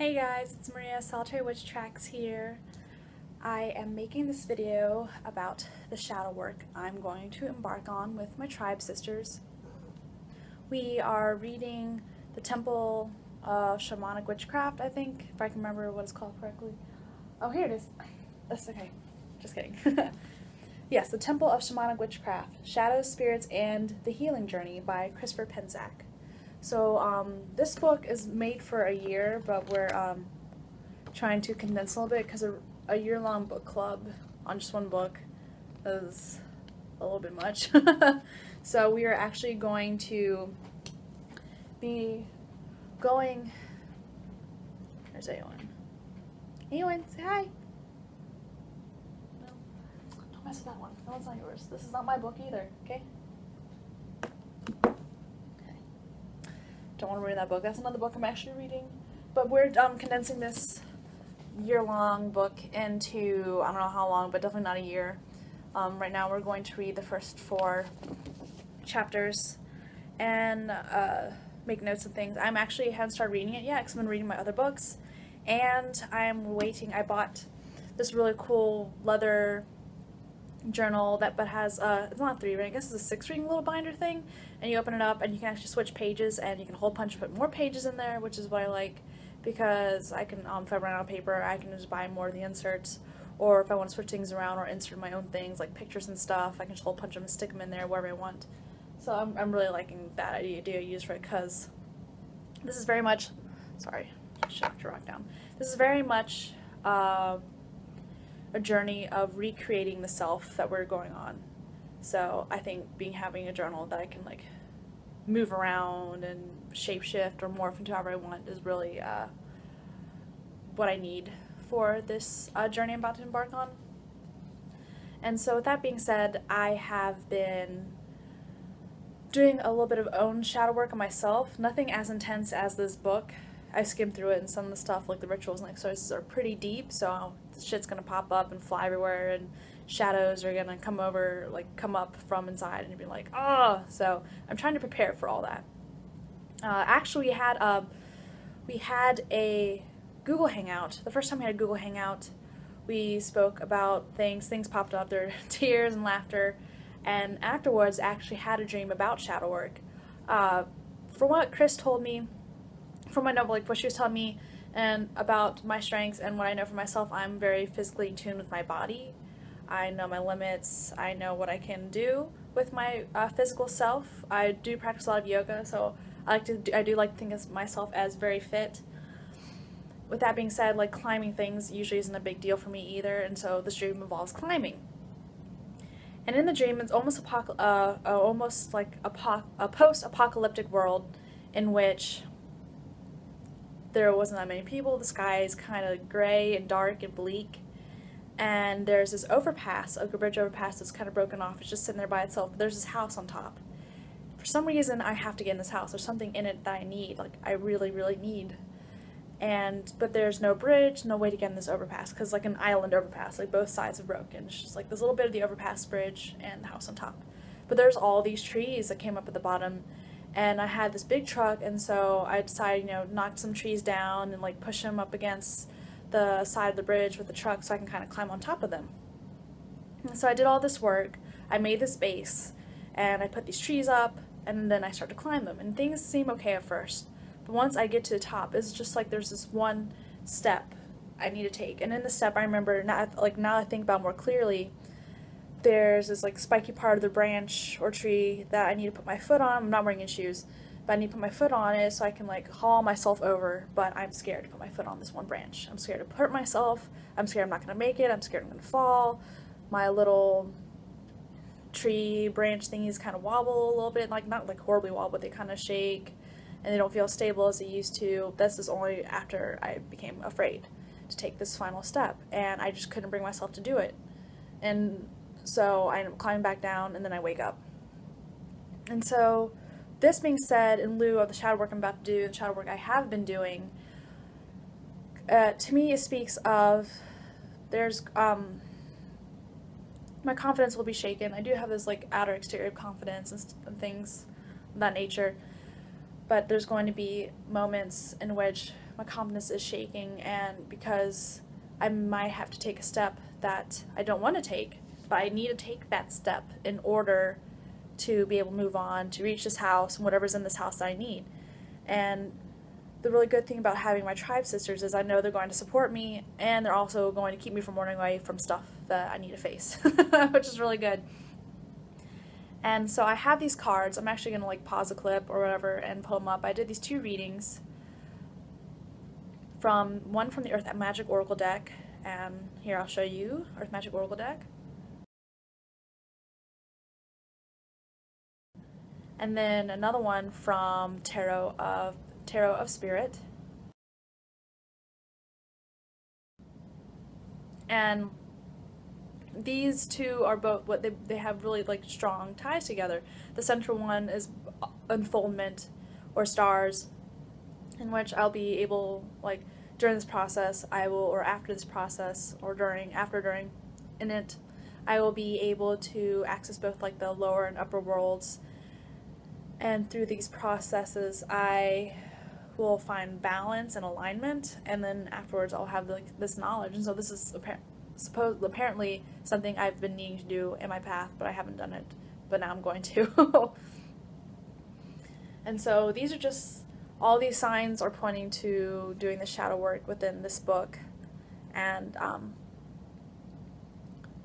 Hey guys, it's Maria, Solitary Witch Tracks here. I am making this video about the shadow work I'm going to embark on with my tribe sisters. We are reading the Temple of Shamanic Witchcraft, I think, if I can remember what it's called correctly. Oh, here it is. That's okay. Just kidding. Yes, the Temple of Shamanic Witchcraft, Shadows, Spirits, and the Healing Journey by Christopher Penczak. So this book is made for a year, but we're trying to condense a little bit because a year-long book club on just one book is a little bit much. So we are actually going to be going. There's Aowen. Aowen, say hi. No, don't mess with that one. That one's not yours. This is not my book either. Okay. Don't want to read that book. That's another book I'm actually reading. But we're condensing this year-long book into, I don't know how long, but definitely not a year. Right now we're going to read the first 4 chapters and make notes and things. I'm actually haven't started reading it yet because I've been reading my other books. And I'm waiting. I bought this really cool leather journal that but has it's not 3-ring, I guess it's a 6-ring little binder thing, and you open it up and you can actually switch pages and you can hole punch, put more pages in there, which is what I like, because I can if I run out of paper I can just buy more of the inserts, or if I want to switch things around or insert my own things like pictures and stuff, I can just hole punch them and stick them in there wherever I want. So I'm really liking that idea used for it, because this is very much, sorry, I should have to rock down, this is very much a journey of recreating the self that we're going on. So I think having a journal that I can like move around and shapeshift or morph into however I want is really what I need for this journey I'm about to embark on. And so with that being said, I have been doing a little bit of own shadow work on myself. Nothing as intense as this book. I skimmed through it, and some of the stuff, like the rituals and exorcisms, are pretty deep, so shit's gonna pop up and fly everywhere, and shadows are gonna come up from inside, and you'll be like, oh! So I'm trying to prepare for all that. Actually, we had a Google Hangout. The first time we had a Google Hangout, we spoke about things popped up, there were tears and laughter, and afterwards I actually had a dream about shadow work. From what Chris told me, from my novel, like what she was telling me and about my strengths and what I know for myself, I'm very physically in tune with my body. I know my limits. I know what I can do with my physical self. I do practice a lot of yoga, so I do like to think of myself as very fit. With that being said, like climbing things usually isn't a big deal for me either, and so this dream involves climbing. And in the dream, it's almost like a post-apocalyptic world in which there wasn't that many people, the sky is kind of gray and dark and bleak, and there's this overpass, a bridge overpass that's kind of broken off. It's just sitting there by itself, but there's this house on top. For some reason, I have to get in this house. There's something in it that I need, like I really, really need. But there's no bridge, no way to get in this overpass, because like an island overpass, like both sides are broken. It's just like this little bit of the overpass bridge and the house on top. But there's all these trees that came up at the bottom, and I had this big truck, and so I decided, knock some trees down and like push them up against the side of the bridge with the truck so I can kind of climb on top of them. And so I did all this work, I made this base, and I put these trees up, and then I start to climb them, and things seem okay at first. But once I get to the top, it's just like there's this one step I need to take, and in the step I remember, now I think about more clearly, there's this like spiky part of the branch or tree that I need to put my foot on. I'm not wearing any shoes, but I need to put my foot on it so I can like haul myself over, but I'm scared to put my foot on this one branch. I'm scared to hurt myself. I'm scared I'm not going to make it. I'm scared I'm going to fall. My little tree branch thingies kind of wobble a little bit, like not like horribly wobble, but they kind of shake and they don't feel stable as they used to. This is only after I became afraid to take this final step, and I just couldn't bring myself to do it. And so I end up climbing back down, and then I wake up. And so, this being said, in lieu of the shadow work I'm about to do, the shadow work I have been doing, to me it speaks of, my confidence will be shaken. I do have this like outer exterior confidence and things of that nature, but there's going to be moments in which my confidence is shaking, and because I might have to take a step that I don't want to take, but I need to take that step in order to be able to move on, to reach this house and whatever's in this house that I need. And the really good thing about having my tribe sisters is I know they're going to support me, and they're also going to keep me from running away from stuff that I need to face, which is really good. And so I have these cards. I'm actually going to like pause a clip or whatever and pull them up. I did these 2 readings, one from the Earth Magic Oracle deck, and here I'll show you Earth Magic Oracle deck. And then another one from Tarot of Spirit. And these 2 are both what they have really like strong ties together. The central one is unfoldment or stars, in which I'll be able, like, during this process or after this process, or during in it, I will be able to access both like the lower and upper worlds, and through these processes I will find balance and alignment, and then afterwards I'll have like this knowledge. And so this is apparently something I've been needing to do in my path, but I haven't done it, but now I'm going to. And so these are just, all these signs are pointing to doing the shadow work within this book. And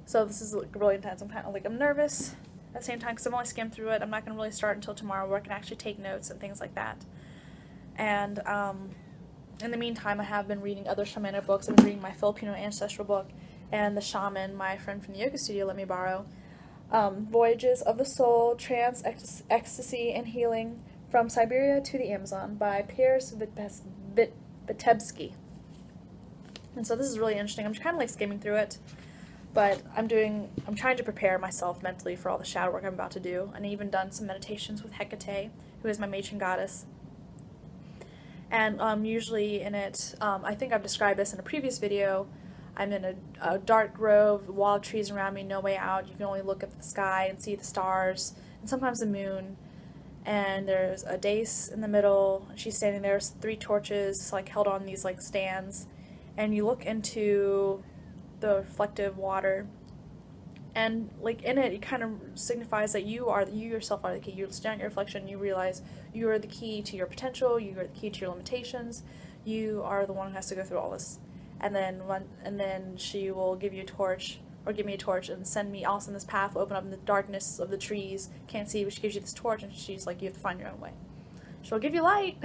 so this is really intense. I'm kind of like, I'm nervous at the same time because I've only skimmed through it. I'm not going to really start until tomorrow where I can actually take notes and things like that. And in the meantime, I have been reading other shamanic books. I've been reading my Filipino ancestral book and the shaman my friend from the yoga studio let me borrow. Voyages of the Soul, Trance, Ecstasy, and Healing from Siberia to the Amazon by Piers Vitebsky. And so this is really interesting. I'm just kind of like skimming through it, but I'm trying to prepare myself mentally for all the shadow work I'm about to do. And I even done some meditations with Hecate, who is my matron goddess. And usually in it, I think I've described this in a previous video, I'm in a dark grove, wall of trees around me, no way out. You can only look at the sky and see the stars, and sometimes the moon. And there's a dais in the middle, and she's standing there with 3 torches, like held on these like stands. And you look into the reflective water, and like in it kind of signifies that you yourself are the key. You're staring at your reflection, you realize you are the key to your potential, you are the key to your limitations, you are the one who has to go through all this. And then she will give you a torch, or give me a torch and send me also in this path, will open up in the darkness of the trees, can't see, but she gives you this torch, and she's like, you have to find your own way. She'll give you light,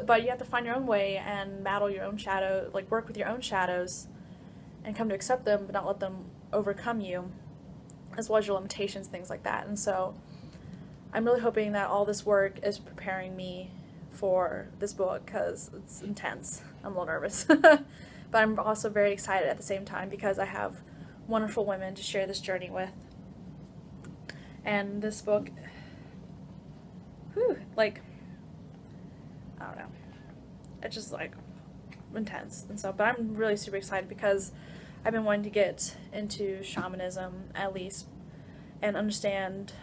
but you have to find your own way and battle your own shadow, like work with your own shadows and come to accept them, but not let them overcome you, as well as your limitations, things like that. And so I'm really hoping that all this work is preparing me for this book, because it's intense. I'm a little nervous. But I'm also very excited at the same time, because I have wonderful women to share this journey with. And this book, like, I don't know, it's just like intense. And so, but I'm really super excited because I've been wanting to get into shamanism at least and understand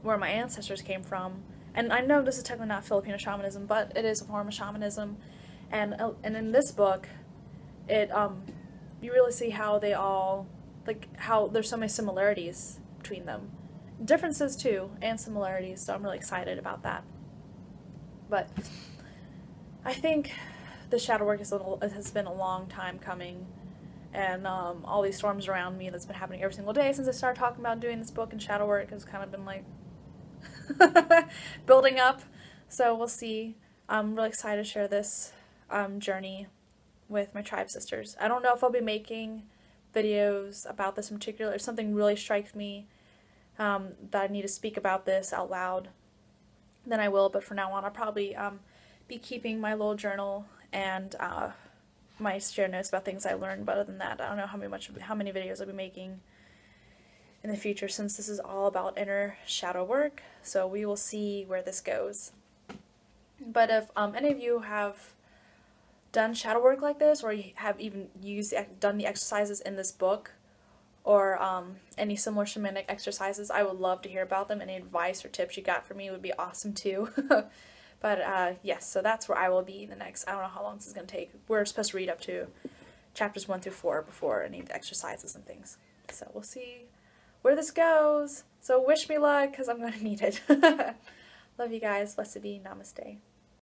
where my ancestors came from. And I know this is technically not Filipino shamanism, but it is a form of shamanism. And in this book, you really see how they all, like, how there's so many similarities between them. Differences too, and similarities, so I'm really excited about that. But I think the shadow work has been a long time coming, and all these storms around me that's been happening every single day since I started talking about doing this book and shadow work has kind of been like building up. So we'll see. I'm really excited to share this journey with my tribe sisters. I don't know if I'll be making videos about this in particular. If something really strikes me that I need to speak about this out loud, then I will. But for now on, I'll probably be keeping my little journal and my share notes about things I learned. But other than that, I don't know how many videos I'll be making in the future, since this is all about inner shadow work. So we will see where this goes. But if any of you have done shadow work like this, or you have even done the exercises in this book, or any similar shamanic exercises, I would love to hear about them. Any advice or tips you got for me would be awesome too. But yes, so that's where I will be the next, I don't know how long this is going to take. We're supposed to read up to chapters 1 through 4 before any of the exercises and things. So we'll see where this goes. So wish me luck, because I'm going to need it. Love you guys. Blessed be. Namaste.